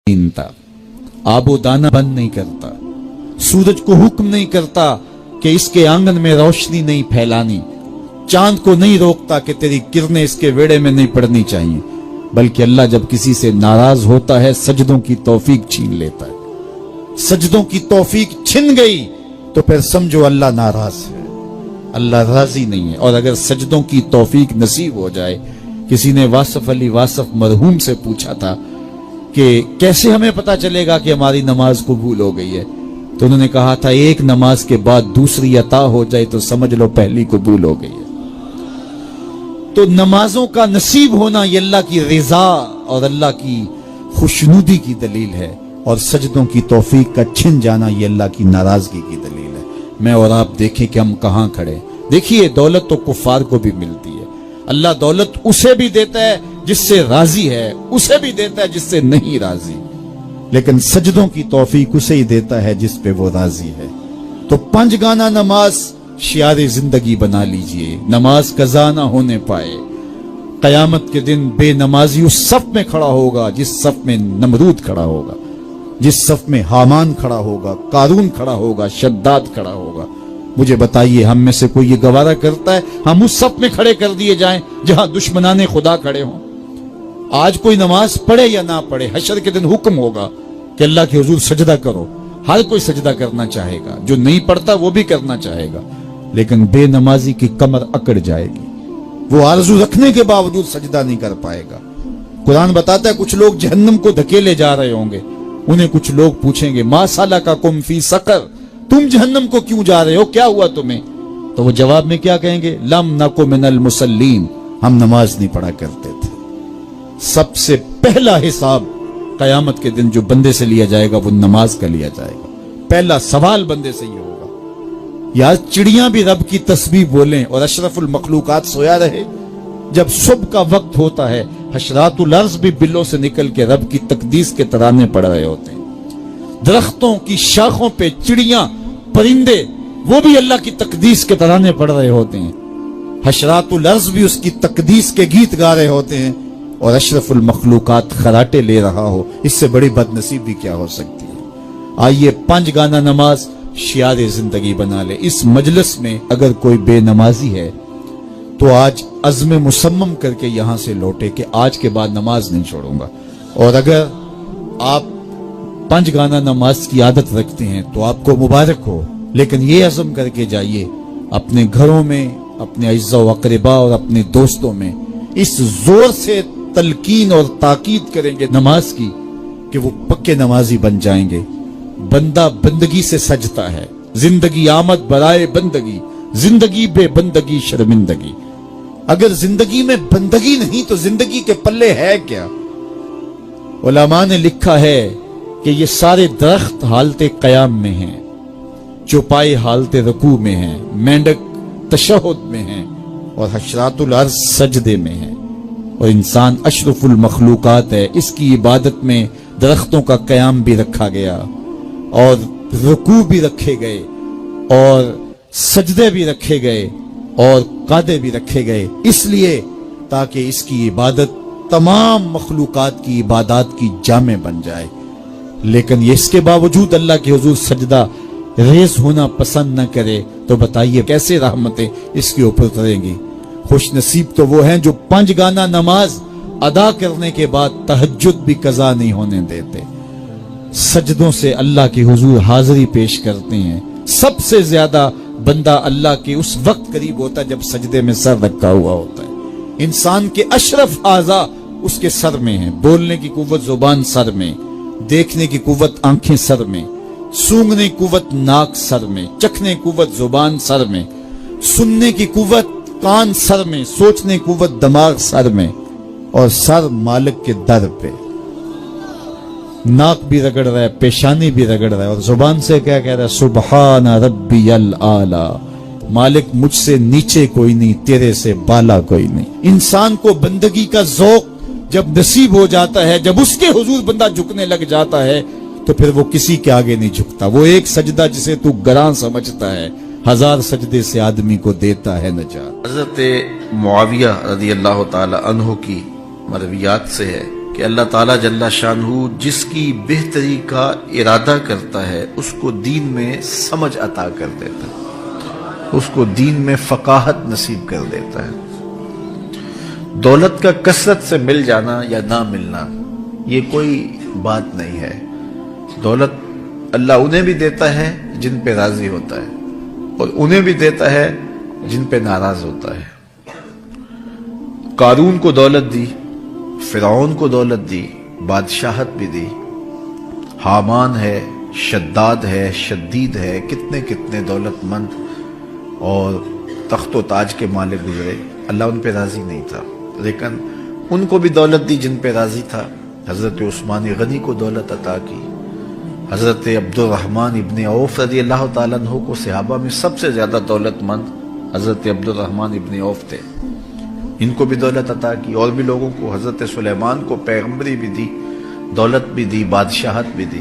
छीनता, आबो दाना बंद नहीं करता, सूरज को हुक्म नहीं करता कि इसके आंगन में रोशनी नहीं फैलानी, चांद को नहीं रोकता कि तेरी किरणें इसके वेड़े में नहीं पड़नी चाहिए, बल्कि अल्लाह जब किसी से नाराज होता है सजदों की तौफीक छीन लेता है। सजदों की तौफीक छिन गई तो फिर समझो अल्लाह नाराज है, अल्लाह राजी नहीं है। और अगर सजदों की तौफीक नसीब हो जाए, किसी ने वासफ अली वासफ मरहूम से पूछा था कि कैसे हमें पता चलेगा कि हमारी नमाज कबूल हो गई है, तो उन्होंने कहा था एक नमाज के बाद दूसरी अता हो जाए तो समझ लो पहली कबूल हो गई है। तो नमाजों का नसीब होना ये अल्लाह की रिजा और अल्लाह की खुशनुदी की दलील है, और सजदों की तौफीक का छिन जाना ये अल्लाह की नाराजगी की दलील है। मैं और आप देखें कि हम कहां खड़े। देखिए दौलत तो कुफार को भी मिलती है, अल्लाह दौलत उसे भी देता है जिससे राजी है, उसे भी देता है जिससे नहीं राजी, लेकिन सजदों की तौफीक उसे ही देता है जिस पे वो राजी है। तो पंज गाना नमाज शियारे जिंदगी बना लीजिए, नमाज कज़ा ना होने पाए। कयामत के दिन बेनमाजी उस सफ में खड़ा होगा जिस सफ में नमरूद खड़ा होगा, जिस सफ में हामान खड़ा होगा, कारून खड़ा होगा, शद्दाद खड़ा होगा। मुझे बताइए हम में से कोई ये गवारा करता है हम उस सफ में खड़े कर दिए जाएं जहां दुश्मनाने खुदा खड़े हों? आज कोई नमाज पढ़े या ना पढ़े, हशर के दिन हुक्म होगा कि अल्लाह के हुजूर सजदा करो। हर कोई सजदा करना चाहेगा, जो नहीं पढ़ता वो भी करना चाहेगा, लेकिन बेनमाजी की कमर अकड़ जाएगी, वो आरजू रखने के बावजूद सजदा नहीं कर पाएगा। कुरान बताता है कुछ लोग जहन्नम को धकेले जा रहे होंगे, उन्हें कुछ लोग पूछेंगे मा सलकाकुम फी सकर, तुम जहन्नम को क्यों जा रहे हो, क्या हुआ तुम्हें? तो वो जवाब में क्या कहेंगे, लम नकु मिनल मुसल्लीन, हम नमाज नहीं पढ़ा करते थे। सबसे पहला हिसाब कयामत के दिन जो बंदे से लिया जाएगा वो नमाज का लिया जाएगा। पहला सवाल बंदे से ये होगा। यार चिड़ियां भी रब की तस्बीह बोलें और अशरफुल मखलूकात सोया रहे। जब सुबह का वक्त होता है हशरातुल अर्ज़ भी बिल्लों से निकल के रब की तकदीस के तराने पड़ रहे होते हैं। दरख्तों की शाखों पे चिड़ियां परिंदे वो भी अल्लाह की तकदीस के तराने पड़ रहे होते हैं। हशरातुल अर्ज़ भी उसकी तकदीस के गीत गा रहे होते हैं, और अशरफुल मखलूकात खराटे ले रहा हो, इससे बड़ी बदनसीबी क्या हो सकती है। आइए पंज गाना नमाज शियारे जिंदगी बना ले। इस मजलिस में अगर कोई बेनमाजी है तो आज अज़्म मुसम्मम करके यहां से लौटे कि आज के बाद नमाज नहीं छोड़ूंगा। और अगर आप पंज गाना नमाज की आदत रखते हैं तो आपको मुबारक हो, लेकिन ये अज़्म करके जाइए अपने घरों में, अपने अज़्ज़ा व अक़रबा और अपने दोस्तों में इस जोर से तलकीन और ताकीद करेंगे नमाज की कि वो पक्के नमाजी बन जाएंगे। बंदा बंदगी से सजता है, जिंदगी आमद बराए बंदगी, जिंदगी बे बंदगी शर्मिंदगी। अगर जिंदगी में बंदगी नहीं तो जिंदगी के पल्ले है क्या? उलमा ने लिखा है कि ये सारे दरख्त हालते कयाम में हैं, चौपाई हालते रकू में हैं, मेंढक तशहुद में हैं, और हशरातुल अर्ज़ सजदे में हैं, और इंसान अशरफुल मखलूकात है। इसकी इबादत में दरख्तों का कयाम भी रखा गया, और रुकू भी रखे गए, और सजदे भी रखे गए, और कादे भी रखे गए, इसलिए ताकि इसकी इबादत तमाम मखलूकात की इबादत की जामे बन जाए। लेकिन इसके बावजूद अल्लाह के हुजूर सजदा रेज होना पसंद न करे तो बताइए कैसे रहमतें इसके ऊपर उतरेंगी। खुश नसीब तो वो हैं जो पंज गाना नमाज अदा करने के बाद तहज्जुद भी कज़ा नहीं होने देते, सजदों से अल्लाह के हुजूर हाजिरी पेश करते हैं। सबसे ज्यादा बंदा अल्लाह के उस वक्त करीब होता है जब सजदे में सर रखा हुआ होता है। इंसान के अशरफ आज़ा उसके सर में है, बोलने की कुव्वत जुबान सर में, देखने की कुव्वत आंखें सर में, सूंघने की कुव्वत नाक सर में, चखने की कुव्वत जुबान सर में, सुनने की कुव्वत कान सर में, सोचने की कुव्वत दिमाग सर में, और सर मालिक के दर पे। नाक भी रगड़ रहा है, पेशानी भी रगड़ रहा है, और जुबान से क्या कह रहा है, सुबहान रब्बियल आला, मालिक मुझसे नीचे कोई नहीं, तेरे से बाला कोई नहीं। इंसान को बंदगी का ज़ौक़ जब नसीब हो जाता है, जब उसके हुजूर बंदा झुकने लग जाता है, तो फिर वो किसी के आगे नहीं झुकता। वो एक सजदा जिसे तू गरां समझता है, 1000 सजदे से आदमी को देता है नजात। हज़रत मुआविया रज़ी अल्लाह ताला अन्हु की मरवियात से है کہ اللہ تعالیٰ جل شانہ جس کی بہتری کا ارادہ کرتا ہے اس کو دین میں سمجھ عطا کر دیتا ہے، اس کو دین میں فقاہت نصیب کر دیتا ہے۔ دولت کا کثرت سے مل جانا یا نہ ملنا یہ کوئی بات نہیں ہے۔ دولت اللہ انہیں بھی دیتا ہے جن پہ راضی ہوتا ہے، اور انہیں بھی دیتا ہے جن پہ ناراض ہوتا ہے۔ قارون کو دولت دی، فرعون کو دولت دی، بادشاہت بھی دی، حامان ہے، شداد ہے، شدید ہے، کتنے کتنے دولت مند اور تخت و تاج کے مالک گزرے، اللہ ان پہ راضی نہیں تھا، لیکن ان کو بھی دولت دی جن پہ راضی تھا۔ حضرت عثمان غنی کو دولت عطا کی، حضرت عبد الرحمن ابن عوف رضی اللہ تعالیٰ عنہ کو صحابہ میں سب سے زیادہ دولت مند حضرت عبد الرحمن ابن عوف تھے، ان کو بھی دولت عطا کی، اور بھی لوگوں کو، حضرت سلیمان کو پیغمبری بھی دی، دولت بھی دی، بادشاہت بھی دی۔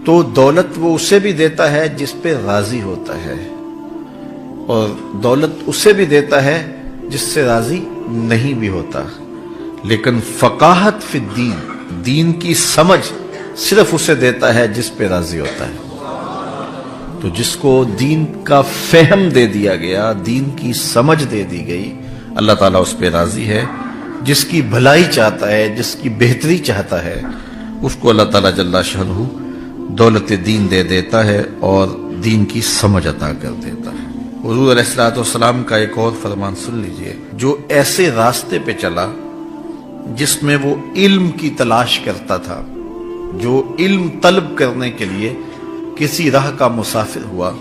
تو دولت وہ اسے بھی دیتا ہے جس پہ راضی ہوتا ہے، اور دولت اسے بھی دیتا ہے جس سے راضی نہیں بھی ہوتا، لیکن فقاہت فی الدین، دین کی سمجھ صرف اسے دیتا ہے جس پہ راضی ہوتا ہے۔ تو جس کو دین کا فہم دے دیا گیا، دین کی سمجھ دے دی گئی، اللہ تعالیٰ اس پہ راضی ہے۔ جس کی بھلائی چاہتا ہے، جس کی بہتری چاہتا ہے، اس کو اللہ تعالیٰ جل شانہ دولت دین دے دیتا ہے اور دین کی سمجھ عطا کر دیتا ہے۔ حضور علیہ الصلوۃ والسلام کا ایک اور فرمان سن لیجئے، جو ایسے راستے پہ چلا جس میں وہ علم کی تلاش کرتا تھا، جو علم طلب کرنے کے لیے کسی راہ کا مسافر ہوا،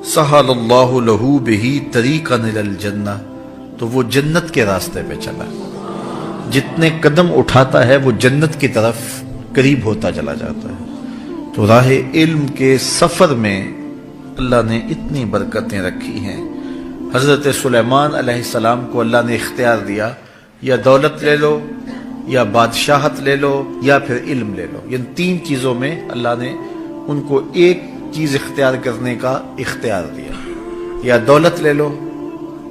سہل اللہ لہ بہ طریقا الی الجنہ، تو وہ جنت کے راستے پہ چلا، جتنے قدم اٹھاتا ہے وہ جنت کی طرف قریب ہوتا چلا جاتا ہے۔ تو راہ علم کے سفر میں اللہ نے اتنی برکتیں رکھی ہیں۔ حضرت سلیمان علیہ السلام کو اللہ نے اختیار دیا، یا دولت لے لو، یا بادشاہت لے لو، یا پھر علم لے لو، ان تین چیزوں میں اللہ نے ان کو ایک چیز اختیار کرنے کا اختیار دیا، یا دولت لے لو،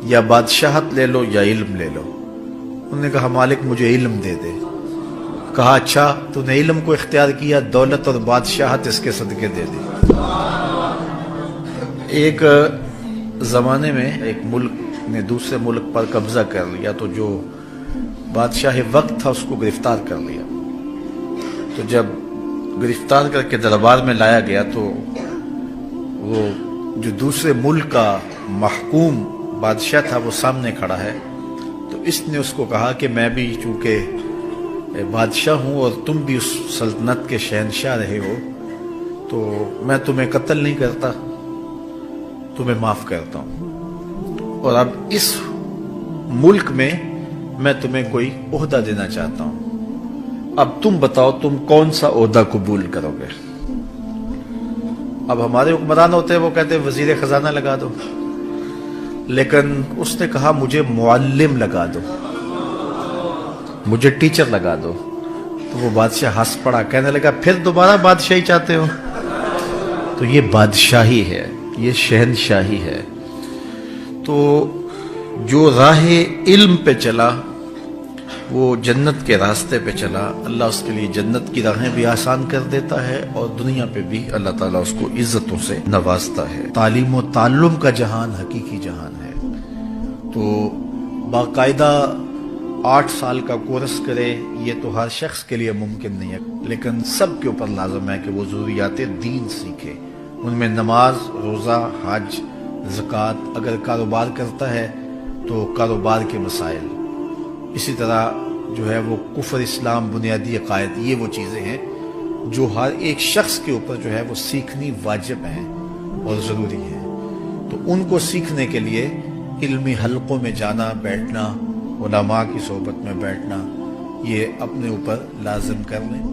یا بادشاہت لے لو، یا علم لے لو۔ انہوں نے کہا مالک مجھے علم دے دے۔ کہا اچھا تو نے علم کو اختیار کیا، دولت اور بادشاہت اس کے صدقے دے دی۔ ایک زمانے میں ایک ملک نے دوسرے ملک پر قبضہ کر لیا، تو جو بادشاہ وقت تھا اس کو گرفتار کر لیا۔ تو جب گرفتار کر کے دربار میں لایا گیا تو وہ جو دوسرے ملک کا محکوم بادشاہ تھا وہ سامنے کھڑا ہے، تو اس نے اس کو کہا کہ میں بھی چونکہ بادشاہ ہوں اور تم بھی اس سلطنت کے شہنشاہ رہے ہو، تو میں تمہیں قتل نہیں کرتا، تمہیں معاف کرتا ہوں، اور اب اس ملک میں میں تمہیں کوئی عہدہ دینا چاہتا ہوں، اب تم بتاؤ تم کون سا عہدہ قبول کرو گے۔ اب ہمارے حکمران ہوتے ہیں وہ کہتے ہیں وزیر خزانہ لگا دو، لیکن اس نے کہا مجھے معلم لگا دو، مجھے ٹیچر لگا دو۔ تو وہ بادشاہ ہنس پڑا، کہنے لگا پھر دوبارہ بادشاہی چاہتے ہو؟ تو یہ بادشاہی ہے، یہ شہنشاہی ہے۔ تو جو راہ علم پہ چلا وہ جنت کے راستے پہ چلا، اللہ اس کے لیے جنت کی راہیں بھی آسان کر دیتا ہے، اور دنیا پہ بھی اللہ تعالیٰ اس کو عزتوں سے نوازتا ہے۔ تعلیم و تعلم کا جہان حقیقی جہان ہے، تو باقاعدہ 8 سال کا کورس کرے یہ تو ہر شخص کے لیے ممکن نہیں ہے، لیکن سب کے اوپر لازم ہے کہ وہ ضروریات دین سیکھے، ان میں نماز، روزہ، حج، زکوٰۃ، اگر کاروبار کرتا ہے تو کاروبار کے مسائل، اسی طرح جو ہے وہ کفر، اسلام، بنیادی عقائد، یہ وہ چیزیں ہیں جو ہر ایک شخص کے اوپر جو ہے وہ سیکھنی واجب ہیں اور ضروری ہیں۔ تو ان کو سیکھنے کے لیے علمی حلقوں میں جانا، بیٹھنا، علماء کی صحبت میں بیٹھنا، یہ اپنے اوپر لازم کر لیں۔